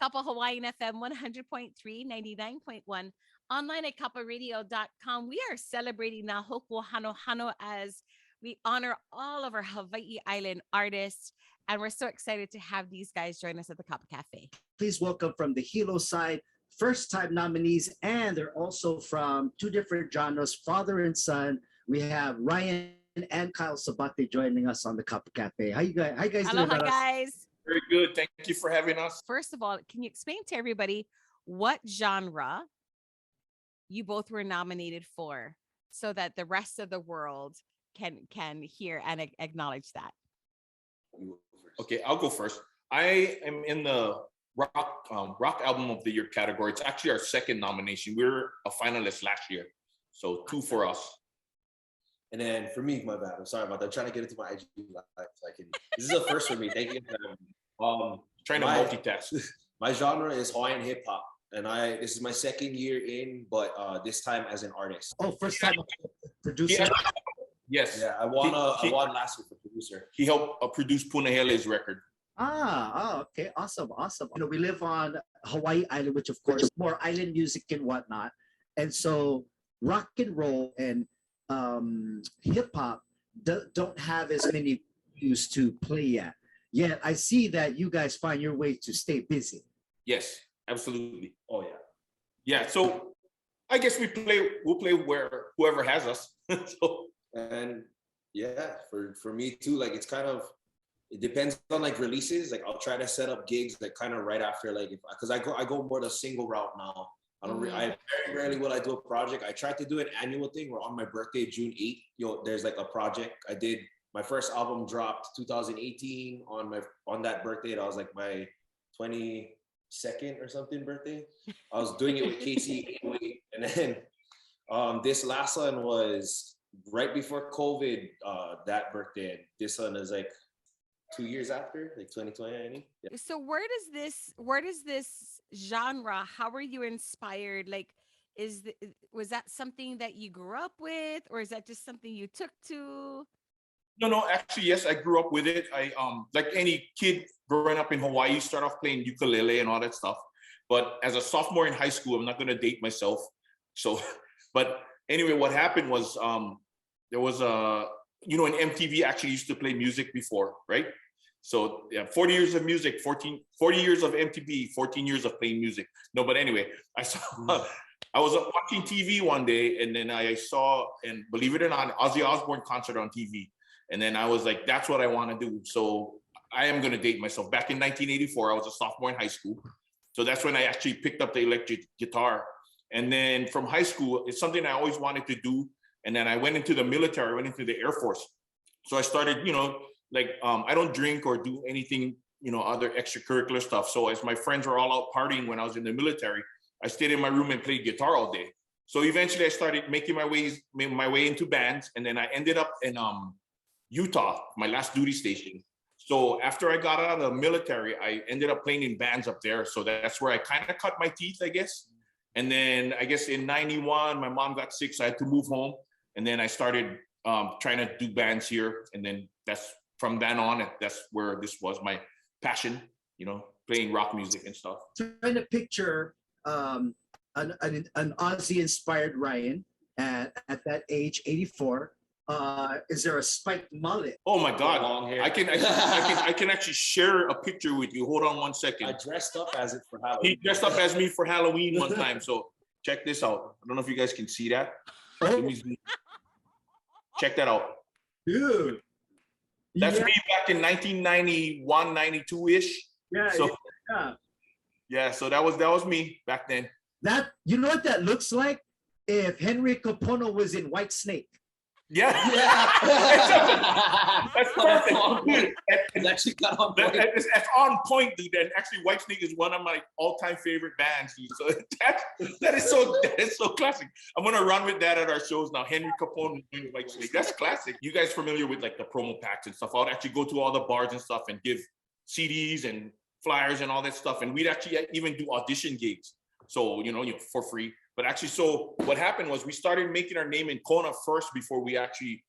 Kapa Hawaiian FM 100.3, 99.1, online at kaparadio.com. We are celebrating Na Hoku Hanohano as we honor all of our Hawaii Island artists. And we're so excited to have these guys join us at the Kapa Cafe. Please welcome from the Hilo side, first-time nominees, and they're also from two different genres, father and son. We have Ryan and Kyle Sabate joining us on the Kapa Cafe. How you guys doing? Aloha, guys. Very good. Thank you for having us. First of all, can you explain to everybody what genre you both were nominated for so that the rest of the world can hear and acknowledge that? Okay, I'll go first. I am in the rock album of the year category. It's actually our second nomination. We were a finalist last year, so 2 for us. And then for me, my bad. I'm sorry about that. I'm trying to get into my IG live. This is the first for me. Thank you. Trying to multitask. My genre is Hawaiian hip hop, and this is my second year in, but this time as an artist. Oh, first time producer. Yes. Yeah, I won last week for producer. He helped produce Punahele's record. Okay, awesome. You know, we live on Hawaii Island, which of course more island music and whatnot, and so rock and roll and hip hop don't have as many venues to play at. Yet I see that you guys find your way to stay busy. Yes, absolutely. Oh yeah. Yeah. So I guess we'll play where whoever has us. And yeah, for me too, like it depends on like releases. Like I'll try to set up gigs like kind of right after, like because I go more the single route now. I rarely will I do a project. I tried to do an annual thing where on my birthday, June 8th, there's like a project. I did my first album dropped 2018 on that birthday. That was like my 22nd or something birthday. I was doing it with Casey, and then this last one was right before COVID. That birthday. This one is like 2 years after, like 2020. Yeah. So where does this genre, how were you inspired? Like, was that something that you grew up with, or is that just something you took to? No, actually, yes, I grew up with it. I like any kid growing up in Hawaii, you start off playing ukulele and all that stuff. But as a sophomore in high school, I'm not gonna date myself. So, but anyway, what happened was there was an MTV actually used to play music before, right? So yeah, 40 years of music, 40 years of MTV, 14 years of playing music. No, but anyway, I was watching TV one day, and then I saw, and believe it or not, Ozzy Osbourne concert on TV. And then I was like, that's what I want to do. So I am going to date myself. Back in 1984, I was a sophomore in high school. So that's when I actually picked up the electric guitar. And then from high school, it's something I always wanted to do. And then I went into the military, I went into the Air Force. So I started, I don't drink or do anything, other extracurricular stuff. So as my friends were all out partying when I was in the military, I stayed in my room and played guitar all day. So eventually I started making my way into bands. And then I ended up in Utah, my last duty station. So after I got out of the military, I ended up playing in bands up there. So that's where I kind of cut my teeth, I guess. And then I guess in 91, my mom got sick, so I had to move home. And then I started trying to do bands here. And then from then on, that's where this was my passion, playing rock music and stuff. Trying to picture an Aussie-inspired Ryan at that age, 84. Is there a spiked mullet? Oh my God! Long hair. I can actually share a picture with you. Hold on one second. I dressed up as it for Halloween. He dressed up as me for Halloween one time. So check this out. I don't know if you guys can see that. Check that out. Dude. That's me back in 1991, 92-ish. Yeah, so that was me back then. You know what that looks like? If Henry Kapono was in White Snake. Yeah. That's perfect. Dude, that's on point, dude. And actually, Whitesnake is one of my all-time favorite bands, dude. So that is so classic. I'm gonna run with that at our shows now. Henry Capone doing Whitesnake. That's classic. You guys familiar with like the promo packs and stuff? I would actually go to all the bars and stuff and give CDs and flyers and all that stuff. And we'd actually even do audition gigs. So, for free. But actually, so what happened was we started making our name in Kona first before we actually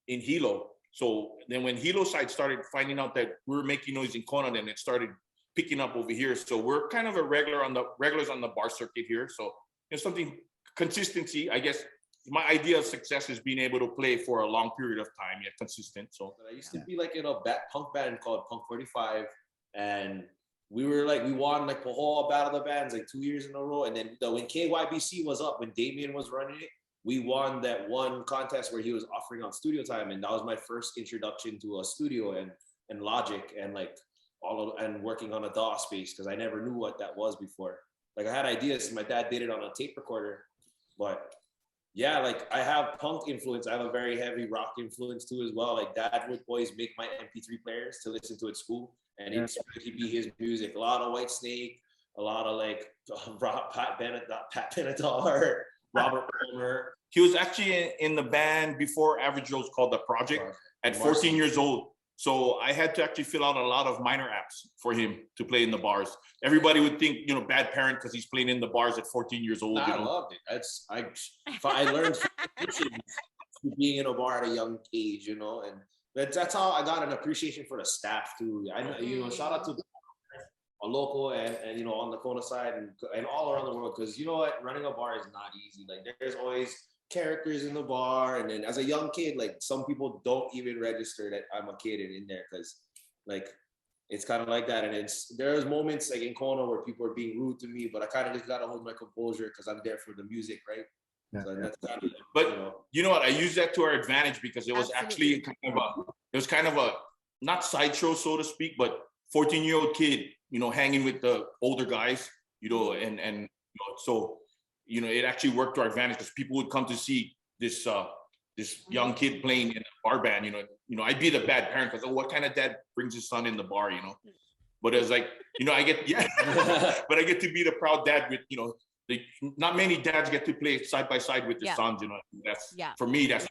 in Hilo. So then when Hilo side started finding out that we were making noise in Kona, then it started picking up over here. So we're kind of regulars on the bar circuit here. So there's something consistency, I guess. My idea of success is being able to play for a long period of time, yet consistent. So I used to be like in a punk band called Punk 45, and we won like the whole Battle of the Bands like 2 years in a row. And then when KYBC was up, when Damien was running it, we won that one contest where he was offering out studio time, and that was my first introduction to a studio and Logic and like and working on a DAW space, because I never knew what that was before. Like I had ideas, my dad did it on a tape recorder, but yeah, like I have punk influence. I have a very heavy rock influence too as well. Like dad would always make my MP3 players to listen to at school, and he'd be his music. A lot of Whitesnake, a lot of like Pat Benatar, Robert Palmer. He was actually in the band before Average Joe's called The Project at 14 years old. So I had to actually fill out a lot of minor apps for him to play in the bars. Everybody would think, bad parent because he's playing in the bars at 14 years old. I loved it. I learned being in a bar at a young age, and that's how I got an appreciation for the staff too. I know, shout out to a local and on the Kona side and all around the world, because you know what, running a bar is not easy. Like there's always characters in the bar, and then as a young kid, like some people don't even register that I'm a kid and in there, because like it's kind of like that. And there's moments like in Kona where people are being rude to me, but I kind of just gotta hold my composure because I'm there for the music, right? Yeah, so that's kind of, but you know what, I use that to our advantage, because it was actually kind of a not sideshow, so to speak, but 14-year-old kid, hanging with the older guys, and so it actually worked to our advantage, because people would come to see this young kid playing in a bar band. I'd be the bad parent because what kind of dad brings his son in the bar, But it's like, I get but I get to be the proud dad with, not many dads get to play side by side with their sons. That's for me. That's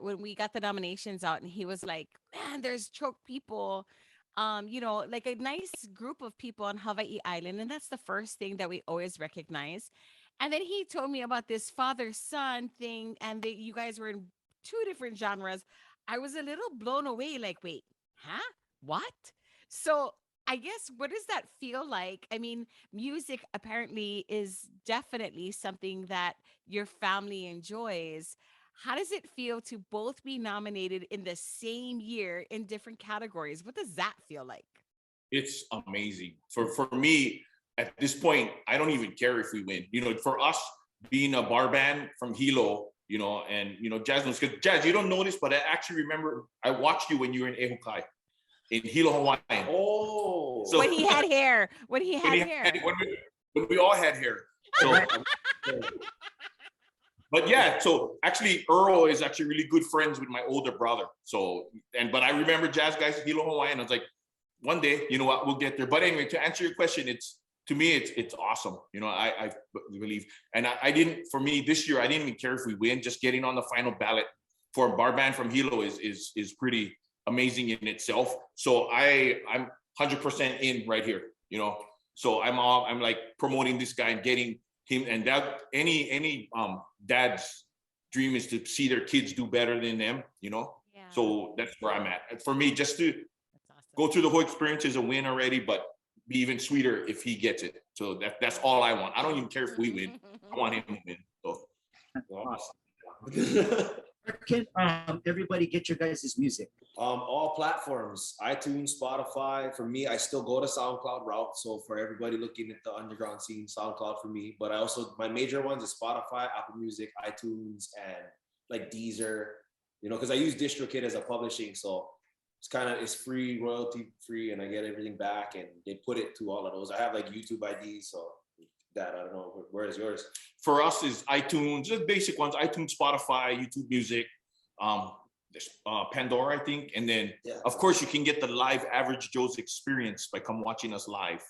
when we got the nominations out, and he was like, "Man, there's choke people." Like a nice group of people on Hawaii Island, and that's the first thing that we always recognize. And then he told me about this father-son thing, and you guys were in two different genres. I was a little blown away, like, wait, huh? What? So I guess, what does that feel like? I mean, music apparently is definitely something that your family enjoys. How does it feel to both be nominated in the same year in different categories? What does that feel like? it's amazing. For me, at this point, I don't even care if we win. For us, being a bar band from Hilo, and Jazz knows, because Jazz, you don't know this, but I actually remember I watched you when you were in Ehukai in Hilo, Hawaii. Oh, So when he had hair, when we all had hair. So, but yeah, so actually Earl is actually really good friends with my older brother. So, but I remember Jazz guys in Hilo, Hawaii, and I was like, one day, you know what, we'll get there. But anyway, to answer your question, to me, it's awesome. I believe, and for me this year, I didn't even care if we win. Just getting on the final ballot for a bar band from Hilo is pretty amazing in itself. So I'm 100% in right here. So I'm like promoting this guy and getting him, and that any dad's dream is to see their kids do better than them. Yeah. So that's where I'm at. And for me, just to go through the whole experience is a win already, but be even sweeter if he gets it. So that's all I want. I don't even care if we win. I want him to win. So Awesome. Where can everybody get your guys' music? All platforms, iTunes, Spotify. For me, I still go to SoundCloud route. So for everybody looking at the underground scene, SoundCloud for me. But my major ones is Spotify, Apple Music, iTunes, and like Deezer. Because I use DistroKid as a publishing, so it's free, royalty free, and I get everything back, and they put it to all of those. I have like YouTube IDs, so that, I don't know, where is yours? For us is iTunes, just basic ones, iTunes, Spotify, YouTube Music, Pandora, I think. And then of course you can get the live Average Joe's experience by come watching us live.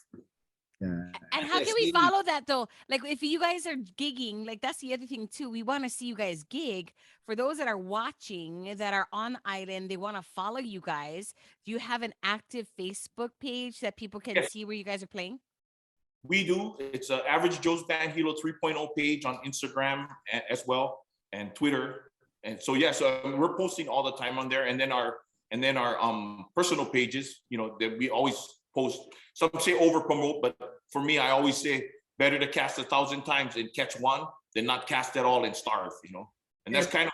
And how can we follow that though? Like if you guys are gigging, like that's the other thing too. We want to see you guys gig. For those that are watching, that are on island, they want to follow you guys. Do you have an active Facebook page that people can see where you guys are playing? We do. It's a Average Joe's Band Hilo 3.0 page on Instagram as well, and Twitter. And so so we're posting all the time on there. And then our personal pages, that we always post. Some say over promote, but for me, I always say better to cast 1,000 times and catch one than not cast at all and starve. And that's kind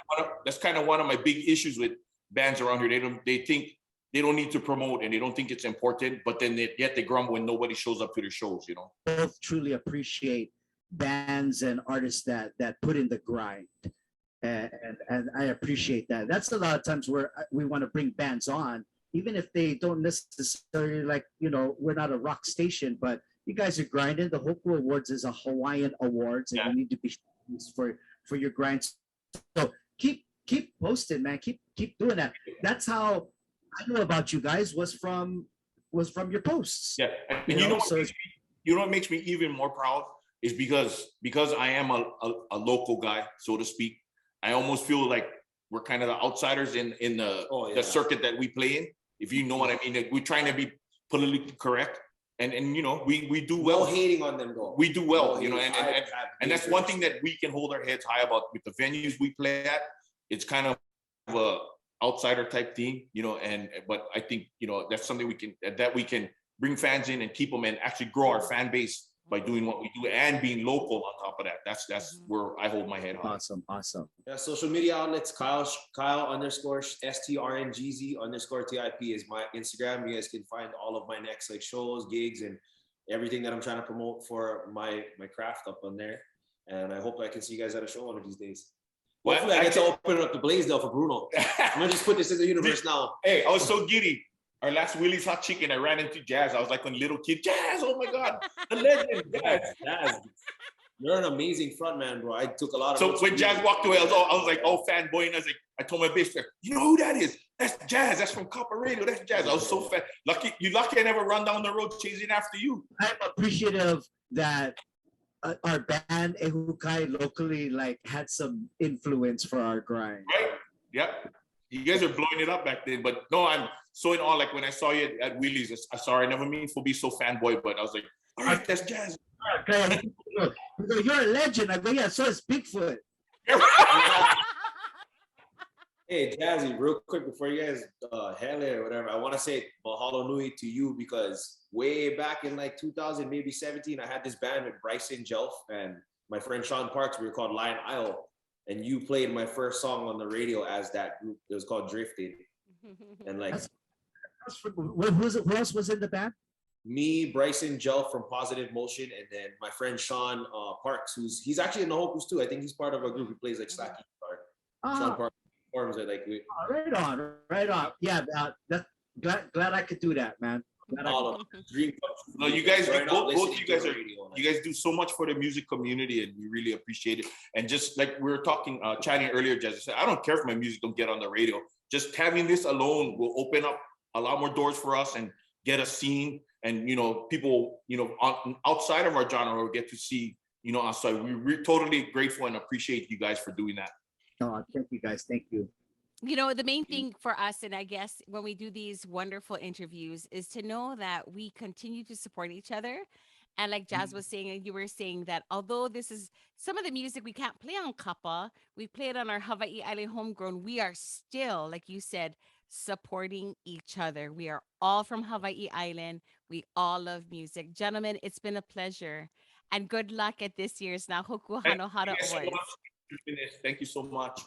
of one of my big issues with bands around here. They think they don't need to promote and they don't think it's important, but then yet they grumble when nobody shows up to their shows. Both truly appreciate bands and artists that put in the grind, and I appreciate that. That's a lot of times where we want to bring bands on, even if they don't necessarily we're not a rock station, but you guys are grinding. The Hoku Awards is a Hawaiian awards, and you need to be for your grinds. So keep posting, man. Keep doing that. That's how I know about you guys was from your posts. Yeah, and you know what makes me even more proud is because I am a local guy, so to speak. I almost feel like we're kind of the outsiders in the circuit that we play in. If you know what I mean, like we're trying to be politically correct, and we do well. No hating on them though. We do well, and that's one thing that we can hold our heads high about with the venues we play at. It's kind of a outsider type thing, but I think that's something we can bring fans in and keep them and actually grow our fan base by doing what we do and being local on top of that. That's where I hold my head high. Awesome. Yeah, social media outlets, Kyle _STRNGZ_TIP is my Instagram. You guys can find all of my next shows, gigs, and everything that I'm trying to promote for my craft up on there. And I hope I can see you guys at a show one of these days. Hopefully I get to open up the Blaisdell for Bruno. I'm gonna just put this in the universe now. Hey, I was so giddy. Our last Willie's Hot Chicken, I ran into Jaz. I was like a little kid. Jaz, oh my God, the legend. Jaz. You're an amazing frontman, bro. I took a lot of. So when Jaz walked away, I was like, fanboy, and I told my bitch, you know who that is? That's Jaz. That's from Kapa Radio. That's Jaz. I was so fan. Lucky I never run down the road chasing after you. I'm appreciative that our band Ehukai locally had some influence for our grind. Right? Yep. You guys are blowing it up back then, but no, I'm so in awe. Like when I saw you at Willie's, sorry, I never mean to be so fanboy, but I was like, all right, that's Jaz. Okay. You're a legend. I go, yeah, so is Bigfoot. Hey, Jazzy, real quick before you guys hell it or whatever, I want to say mahalo nui to you because way back in 2000, maybe 17, I had this band with Bryson Jelf and my friend Sean Parks. We were called Lion Isle. And you played my first song on the radio as that group. It was called Drifted. And who else was in the band? Me, Bryson Jelf from Positive Motion, and then my friend Sean Parks, he's actually in the Hokus too. I think he's part of a group who plays slacky guitar. Sean Parks performs it right on. Yeah, glad I could do that, man. No, you guys, both you guys do so much for the music community, and we really appreciate it. And just like we were chatting earlier, Jazz said, I don't care if my music don't get on the radio. Just having this alone will open up a lot more doors for us and get us seen. And people, outside of our genre will get to see, us. So we're totally grateful and appreciate you guys for doing that. Oh, thank you guys. Thank you. The main thing for us, and I guess when we do these wonderful interviews, is to know that we continue to support each other. And like Jaz was saying, and you were saying that although this is some of the music we can't play on Kapa, we play it on our Hawaii Island homegrown, we are still, like you said, supporting each other. We are all from Hawaii Island. We all love music. Gentlemen, it's been a pleasure. And good luck at this year's Na Hoku Hanohano Awards. Thank you so much.